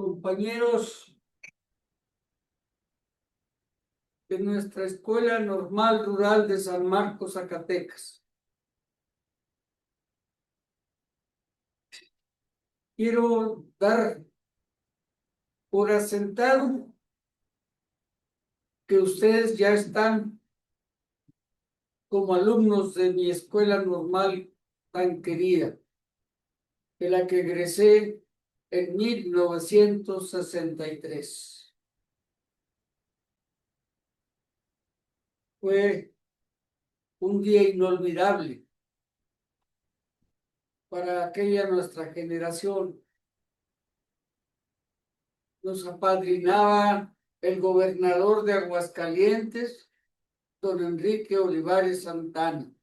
Compañeros de nuestra Escuela Normal Rural de San Marcos, Zacatecas. Quiero dar por asentado que ustedes ya están como alumnos de mi escuela normal tan querida, de la que egresé en 1963. Fue un día inolvidable para aquella nuestra generación. Nos apadrinaba el gobernador de Aguascalientes, don Enrique Olivares Santana,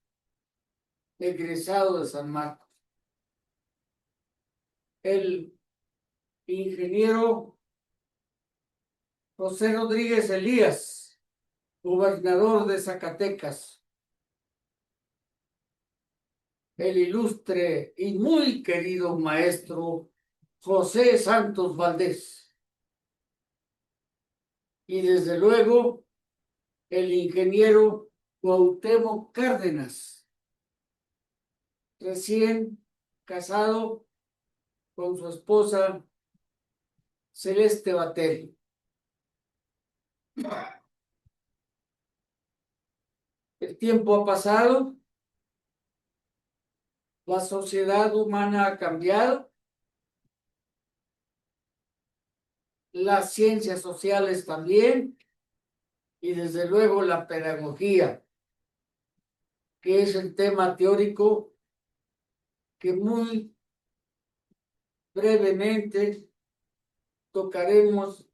egresado de San Marcos. El ingeniero José Rodríguez Elías, gobernador de Zacatecas. El ilustre y muy querido maestro José Santos Valdés. Y desde luego el ingeniero Cuauhtémoc Cárdenas, recién casado con su esposa Celeste Batel. El tiempo ha pasado, la sociedad humana ha cambiado, las ciencias sociales también, y desde luego la pedagogía, que es el tema teórico que muy brevemente tocaremos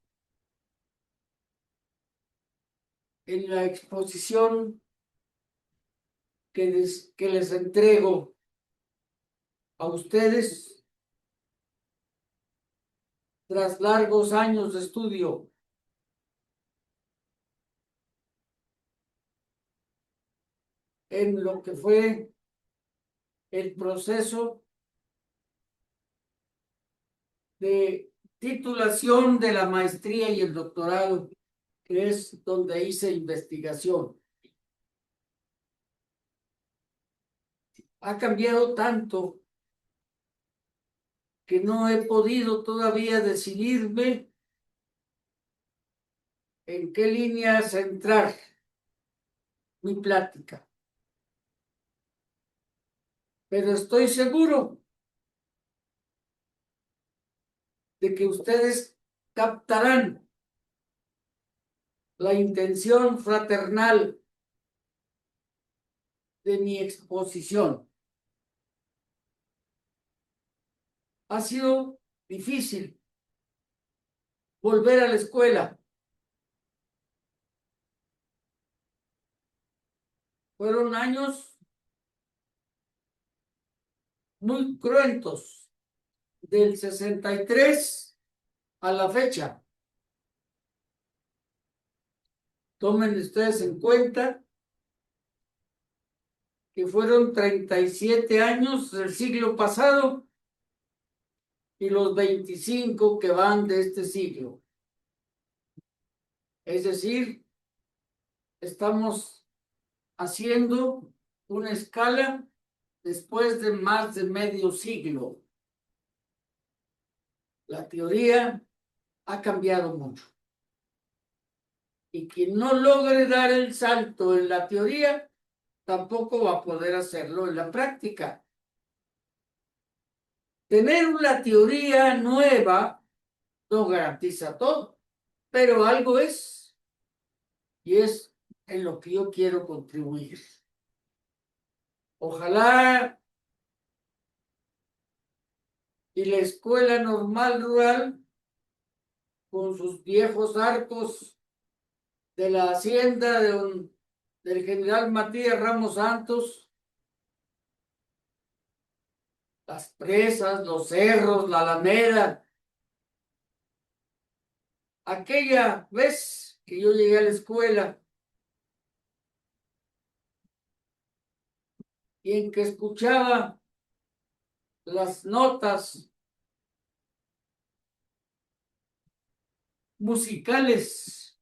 en la exposición que les entrego a ustedes tras largos años de estudio. En lo que fue el proceso de titulación de la maestría y el doctorado, que es donde hice investigación. Ha cambiado tanto que no he podido todavía decidirme en qué línea centrar mi plática. Pero estoy seguro de que ustedes captarán la intención fraternal de mi exposición. Ha sido difícil volver a la escuela. Fueron años muy cruentos, del 63 a la fecha. Tomen ustedes en cuenta que fueron 37 años del siglo pasado y los 25 que van de este siglo. Es decir, estamos haciendo una escala después de más de medio siglo. La teoría ha cambiado mucho. Y quien no logre dar el salto en la teoría, tampoco va a poder hacerlo en la práctica. Tener una teoría nueva no garantiza todo, pero algo es, y es en lo que yo quiero contribuir. Ojalá y la escuela normal rural, con sus viejos arcos de la hacienda del general Matías Ramos Santos, las presas, los cerros, la alameda. Aquella vez que yo llegué a la escuela y en que escuchaba las notas musicales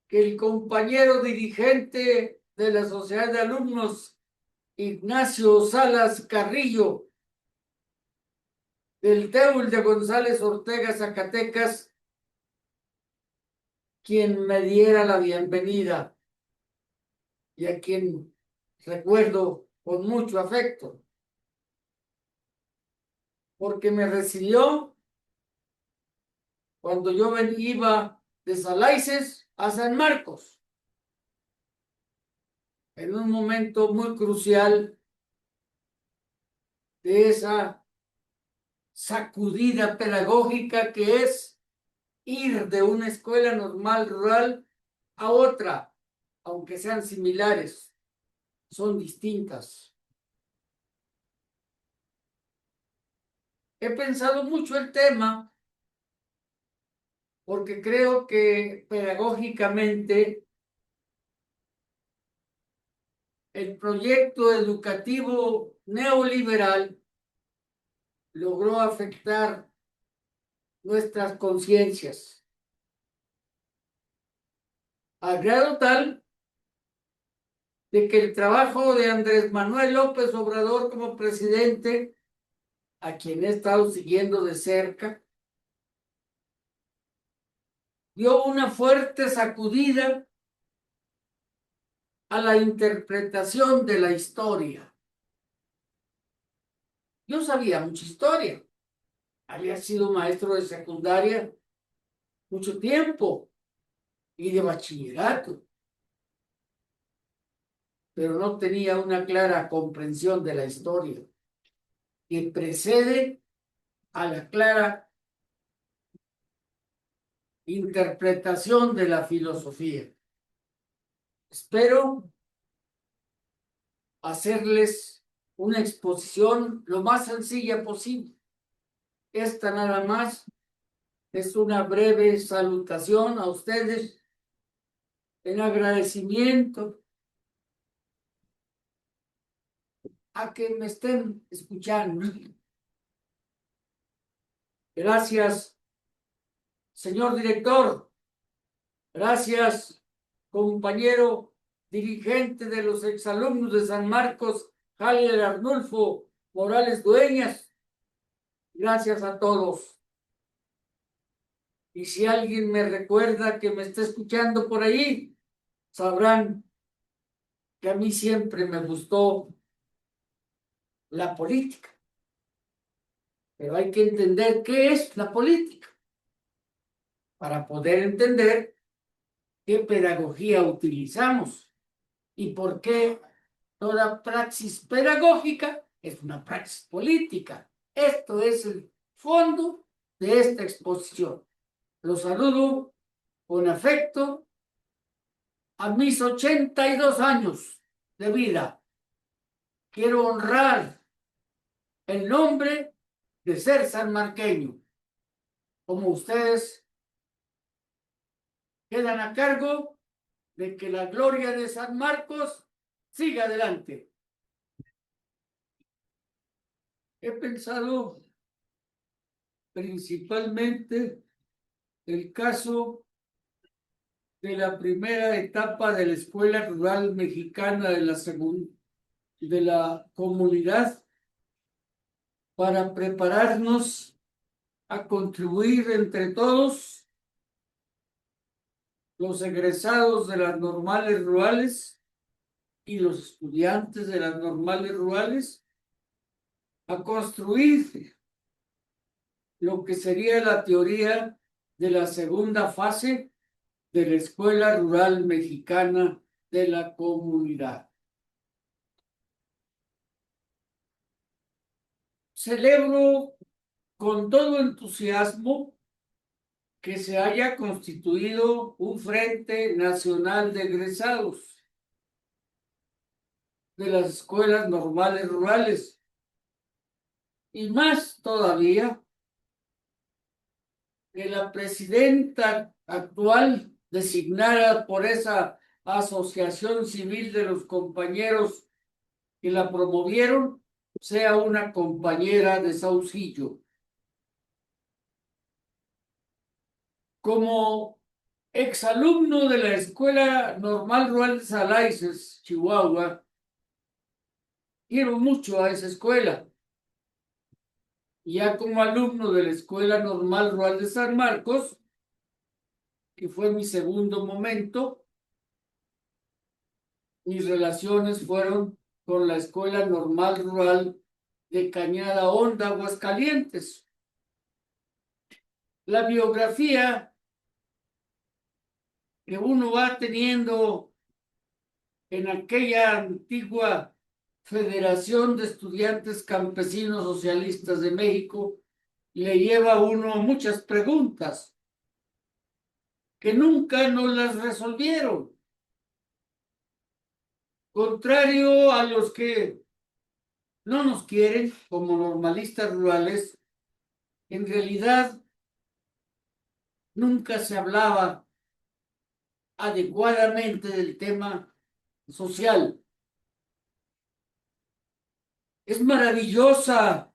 que el compañero dirigente de la Sociedad de Alumnos, Ignacio Salas Carrillo, del TEUL de González Ortega, Zacatecas, quien me diera la bienvenida y a quien recuerdo con mucho afecto, porque me recibió cuando yo iba de Salaices a San Marcos, en un momento muy crucial de esa sacudida pedagógica que es ir de una escuela normal rural a otra, aunque sean similares, son distintas. He pensado mucho el tema porque creo que pedagógicamente el proyecto educativo neoliberal logró afectar nuestras conciencias al grado tal de que el trabajo de Andrés Manuel López Obrador como presidente, a quien he estado siguiendo de cerca, dio una fuerte sacudida a la interpretación de la historia. Yo sabía mucha historia, había sido maestro de secundaria mucho tiempo y de bachillerato, pero no tenía una clara comprensión de la historia que precede a la clara interpretación de la filosofía. Espero hacerles una exposición lo más sencilla posible. Esta nada más es una breve salutación a ustedes en agradecimiento a que me estén escuchando. Gracias, señor director. Gracias, compañero dirigente de los exalumnos de San Marcos, Javier Arnulfo Morales Dueñas. Gracias a todos. Y si alguien me recuerda que me está escuchando por ahí, sabrán que a mí siempre me gustó la política. Pero hay que entender qué es la política para poder entender qué pedagogía utilizamos y por qué toda praxis pedagógica es una praxis política. Esto es el fondo de esta exposición. Los saludo con afecto a mis 82 años de vida. Quiero honrar el nombre de ser sanmarqueño. Como ustedes quedan a cargo de que la gloria de San Marcos siga adelante. He pensado principalmente el caso de la primera etapa de la Escuela Rural Mexicana de la comunidad para prepararnos a contribuir entre todos los egresados de las normales rurales y los estudiantes de las normales rurales a construir lo que sería la teoría de la segunda fase de la Escuela Rural Mexicana de la Comunidad. Celebro con todo entusiasmo que se haya constituido un Frente Nacional de Egresados de las escuelas normales rurales. Y más todavía, que la presidenta actual, designada por esa asociación civil de los compañeros que la promovieron, sea una compañera de Saucillo. Como exalumno de la Escuela Normal Rural de Salaices, Chihuahua, quiero mucho a esa escuela. Ya como alumno de la Escuela Normal Rural de San Marcos, que fue mi segundo momento, mis relaciones fueron con la Escuela Normal Rural de Cañada Honda, Aguascalientes. La biografía que uno va teniendo en aquella antigua Federación de Estudiantes Campesinos Socialistas de México le lleva a uno muchas preguntas que nunca nos las resolvieron. Contrario a los que no nos quieren como normalistas rurales, en realidad nunca se hablaba adecuadamente del tema social. Es maravillosa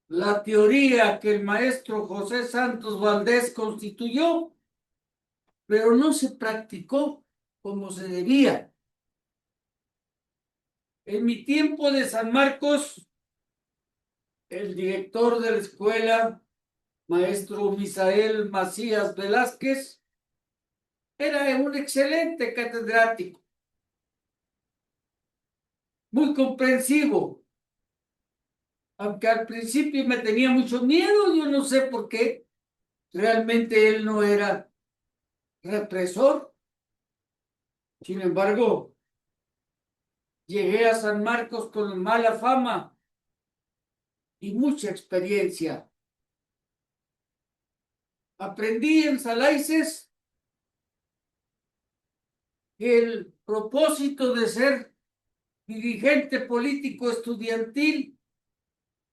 la teoría que el maestro José Santos Valdés constituyó, pero no se practicó como se debía. En mi tiempo de San Marcos, el director de la escuela, maestro Misael Macías Velázquez, era un excelente catedrático, muy comprensivo, aunque al principio me tenía mucho miedo, yo no sé por qué, realmente él no era represor. Sin embargo, llegué a San Marcos con mala fama y mucha experiencia. Aprendí en Salaices que el propósito de ser dirigente político estudiantil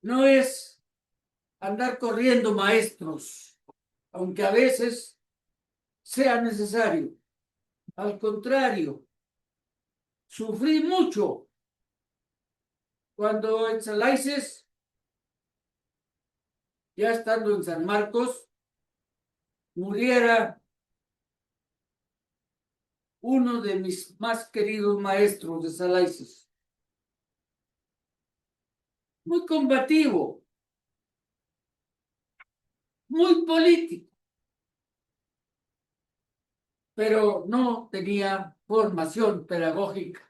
no es andar corriendo maestros, aunque a veces sea necesario. Al contrario, sufrí mucho cuando en Salaices, ya estando en San Marcos, muriera uno de mis más queridos maestros de Salaices. Muy combativo, muy político, pero no tenía formación pedagógica.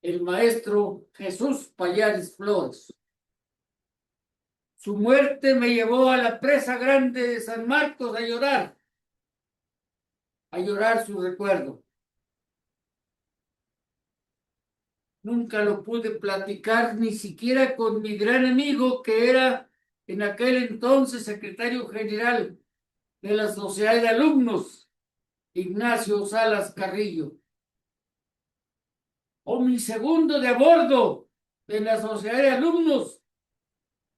El maestro Jesús Payares Flores. Su muerte me llevó a la presa grande de San Marcos a llorar su recuerdo. Nunca lo pude platicar ni siquiera con mi gran amigo que era en aquel entonces secretario general de la Sociedad de Alumnos, Ignacio Salas Carrillo, o mi segundo de a bordo de la Sociedad de Alumnos,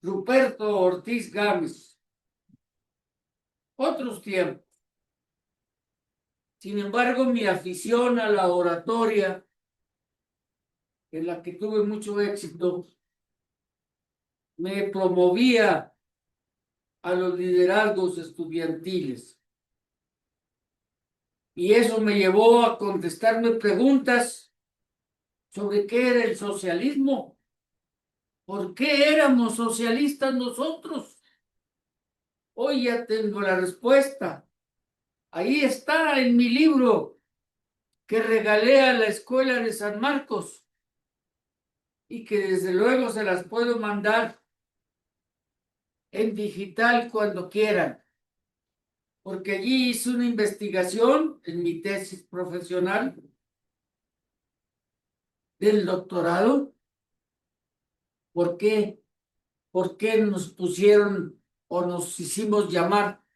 Ruperto Ortiz Gámez. Otros tiempos. Sin embargo, mi afición a la oratoria, en la que tuve mucho éxito, me promovía a los liderazgos estudiantiles. Y eso me llevó a contestarme preguntas sobre qué era el socialismo, por qué éramos socialistas nosotros. Hoy ya tengo la respuesta. Ahí está en mi libro que regalé a la escuela de San Marcos y que desde luego se las puedo mandar en digital cuando quieran, porque allí hice una investigación en mi tesis profesional del doctorado. ¿Por qué? ¿Por qué nos pusieron o nos hicimos llamar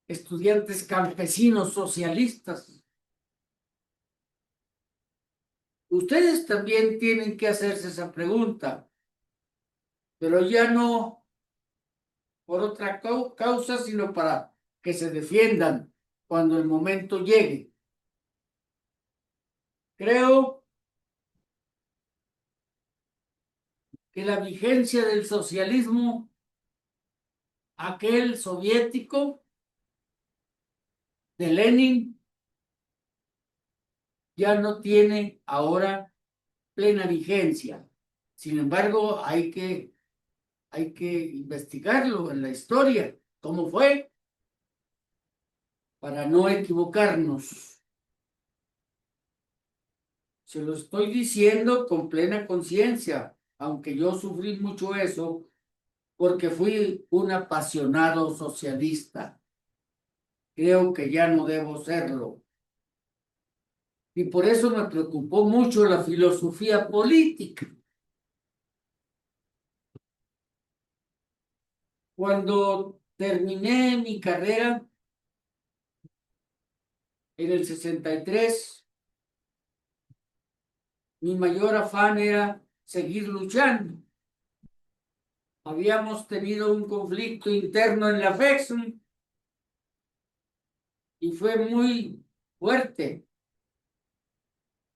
estudiantes campesinos socialistas? Ustedes también tienen que hacerse esa pregunta, pero ya no por otra causa, sino para que se defiendan cuando el momento llegue. Creo que la vigencia del socialismo, aquel soviético, de Lenin ya no tiene ahora plena vigencia. Sin embargo, hay que investigarlo en la historia, cómo fue, para no equivocarnos. Se lo estoy diciendo con plena conciencia, aunque yo sufrí mucho eso, porque fui un apasionado socialista. Creo que ya no debo serlo. Y por eso me preocupó mucho la filosofía política. Cuando terminé mi carrera en el 63, mi mayor afán era seguir luchando. Habíamos tenido un conflicto interno en la FEXUM y fue muy fuerte,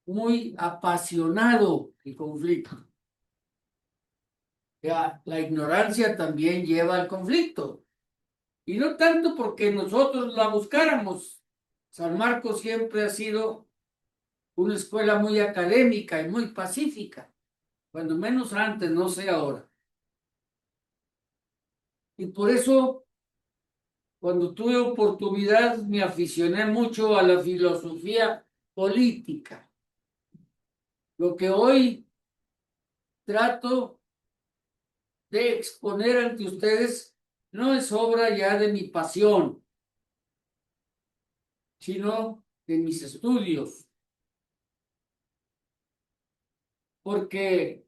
muy apasionado el conflicto. Ya, la ignorancia también lleva al conflicto. Y no tanto porque nosotros la buscáramos. San Marcos siempre ha sido una escuela muy académica y muy pacífica, cuando menos antes, no sé ahora. Y por eso, cuando tuve oportunidad, me aficioné mucho a la filosofía política. Lo que hoy trato de exponer ante ustedes no es obra ya de mi pasión, sino de mis estudios, porque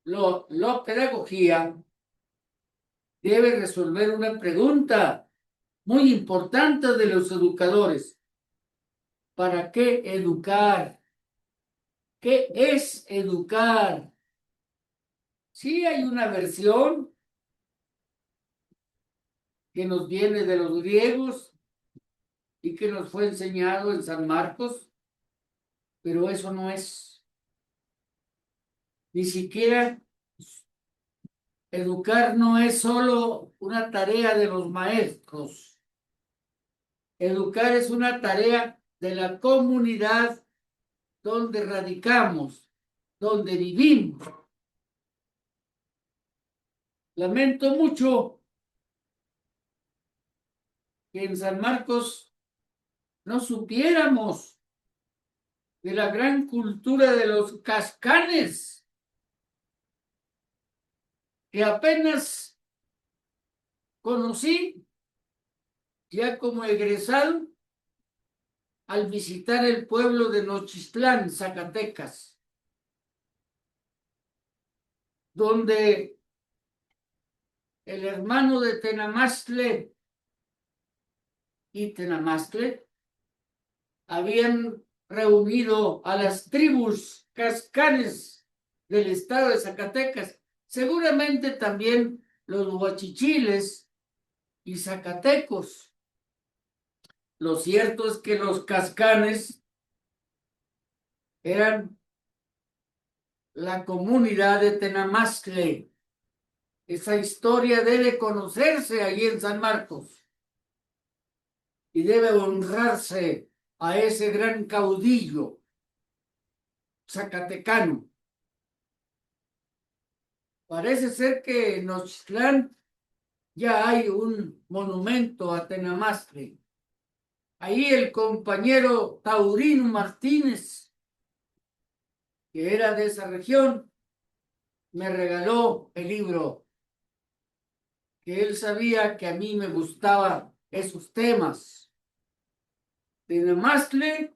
la pedagogía debe resolver una pregunta muy importante de los educadores. ¿Para qué educar? ¿Qué es educar? Sí hay una versión que nos viene de los griegos y que nos fue enseñado en San Marcos, pero eso no es. Ni siquiera educar no es solo una tarea de los maestros. Educar es una tarea de la comunidad donde radicamos, donde vivimos. Lamento mucho que en San Marcos no supiéramos de la gran cultura de los cascanes, que apenas conocí ya como egresado al visitar el pueblo de Nochistlán, Zacatecas, donde el hermano de Tenamastle y Tenamastle habían reunido a las tribus cascanes del estado de Zacatecas, seguramente también los huachichiles y zacatecos. Lo cierto es que los cascanes eran la comunidad de Tenamastle. Esa historia debe conocerse allí en San Marcos y debe honrarse a ese gran caudillo zacatecano. Parece ser que en Nochistlán ya hay un monumento a Tenamastle. Ahí el compañero Taurino Martínez, que era de esa región, me regaló el libro, que él sabía que a mí me gustaban esos temas. Tenamastle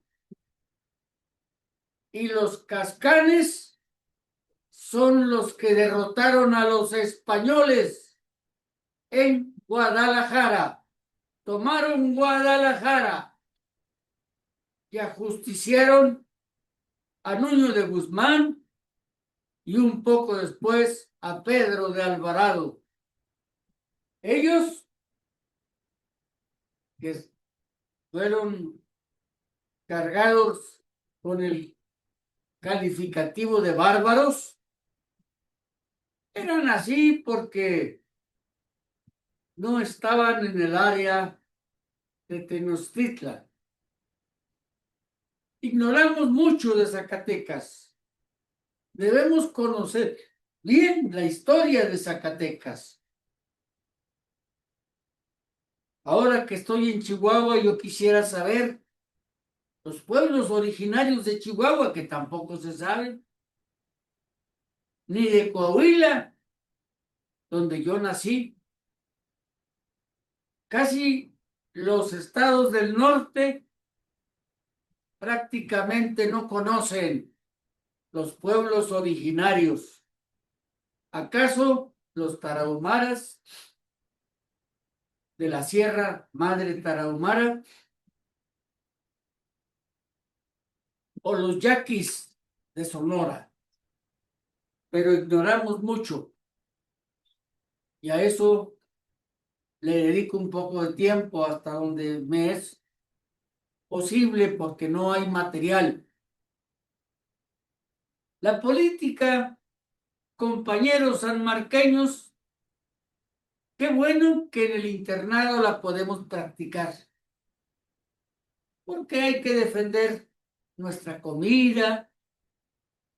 y los cascanes son los que derrotaron a los españoles en Guadalajara. Tomaron Guadalajara y ajusticiaron a Nuño de Guzmán y un poco después a Pedro de Alvarado. Ellos, que fueron cargados con el calificativo de bárbaros, eran así porque no estaban en el área de Tenochtitlan. Ignoramos mucho de Zacatecas. Debemos conocer bien la historia de Zacatecas. Ahora que estoy en Chihuahua, yo quisiera saber los pueblos originarios de Chihuahua, que tampoco se saben, ni de Coahuila, donde yo nací. Casi los estados del norte prácticamente no conocen los pueblos originarios. ¿Acaso los tarahumaras de la Sierra Madre Tarahumara o los yaquis de Sonora? Pero ignoramos mucho y a eso le dedico un poco de tiempo hasta donde me es posible porque no hay material. La política, compañeros sanmarqueños, qué bueno que en el internado la podemos practicar, porque hay que defender nuestra comida,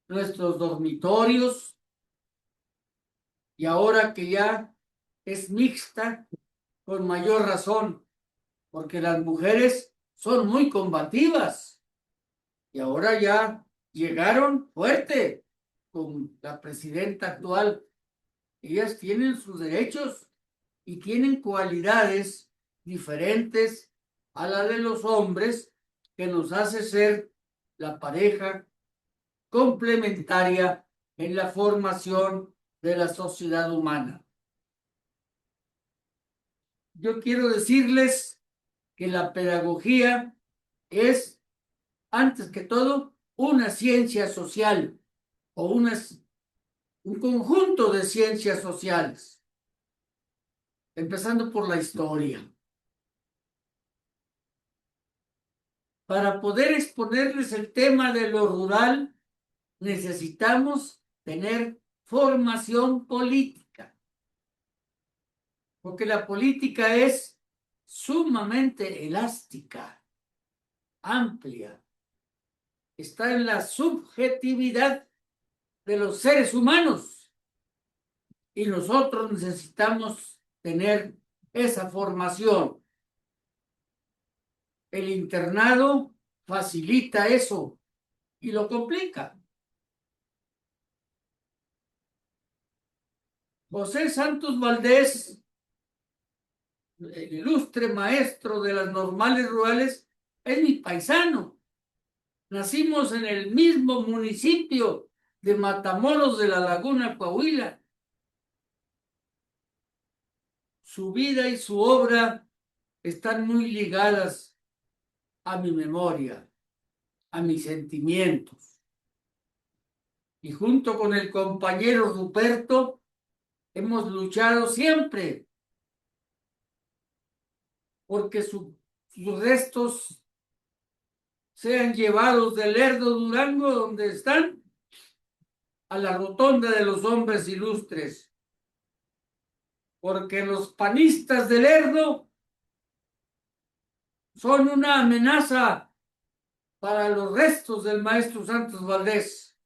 nuestros dormitorios, y ahora que ya es mixta, con mayor razón, porque las mujeres son muy combativas y ahora ya llegaron fuerte con la presidenta actual. Ellas tienen sus derechos y tienen cualidades diferentes a la de los hombres que nos hace ser la pareja complementaria en la formación de la sociedad humana. Yo quiero decirles que la pedagogía es, antes que todo, una ciencia social o un conjunto de ciencias sociales, empezando por la historia. Para poder exponerles el tema de lo rural, necesitamos tener formación política, porque la política es sumamente elástica, amplia, está en la subjetividad de los seres humanos y nosotros necesitamos tener esa formación. El internado facilita eso y lo complica. José Santos Valdés, el ilustre maestro de las normales rurales, es mi paisano. Nacimos en el mismo municipio de Matamoros de la Laguna, Coahuila. Su vida y su obra están muy ligadas a mi memoria, a mis sentimientos. Y junto con el compañero Ruperto hemos luchado siempre porque sus restos sean llevados de Lerdo, Durango, donde están, a la rotonda de los hombres ilustres. Porque los panistas de Lerdo son una amenaza para los restos del maestro Santos Valdés.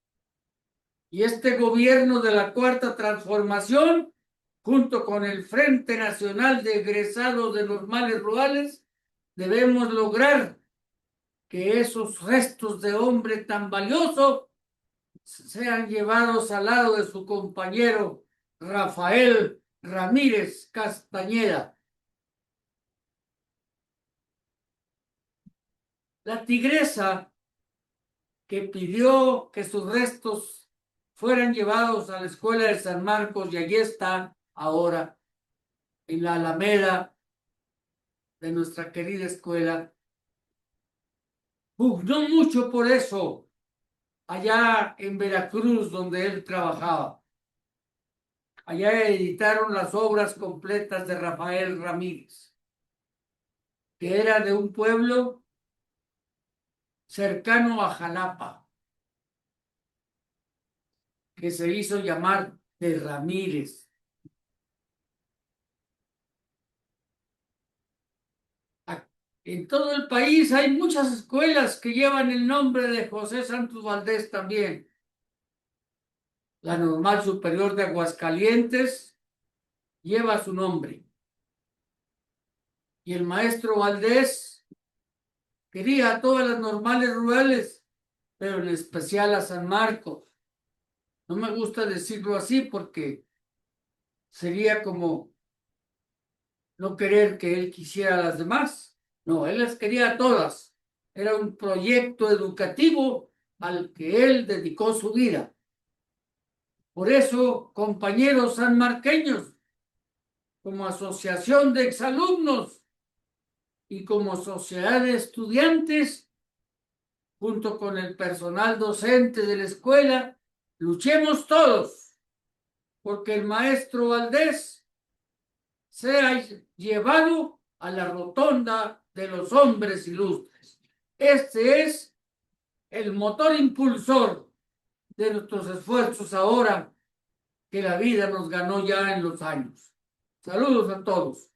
Y este gobierno de la Cuarta Transformación, junto con el Frente Nacional de Egresados de Normales Rurales, debemos lograr que esos restos de hombre tan valioso sean llevados al lado de su compañero Rafael Ramírez Castañeda. La tigresa que pidió que sus restos fueran llevados a la escuela de San Marcos y allí está ahora en la Alameda de nuestra querida escuela. Pugnó mucho por eso allá en Veracruz, donde él trabajaba. Allá editaron las obras completas de Rafael Ramírez, que era de un pueblo cercano a Jalapa, que se hizo llamar de Ramírez. En todo el país hay muchas escuelas que llevan el nombre de José Santos Valdés también. La Normal Superior de Aguascalientes lleva su nombre. Y el maestro Valdés quería a todas las normales rurales, pero en especial a San Marcos. No me gusta decirlo así porque sería como no querer que él quisiera a las demás. No, él las quería a todas. Era un proyecto educativo al que él dedicó su vida. Por eso, compañeros sanmarqueños, como asociación de exalumnos y como sociedad de estudiantes, junto con el personal docente de la escuela, luchemos todos porque el maestro Valdés sea llevado a la rotonda de los hombres ilustres. Este es el motor impulsor de nuestros esfuerzos ahora que la vida nos ganó ya en los años. Saludos a todos.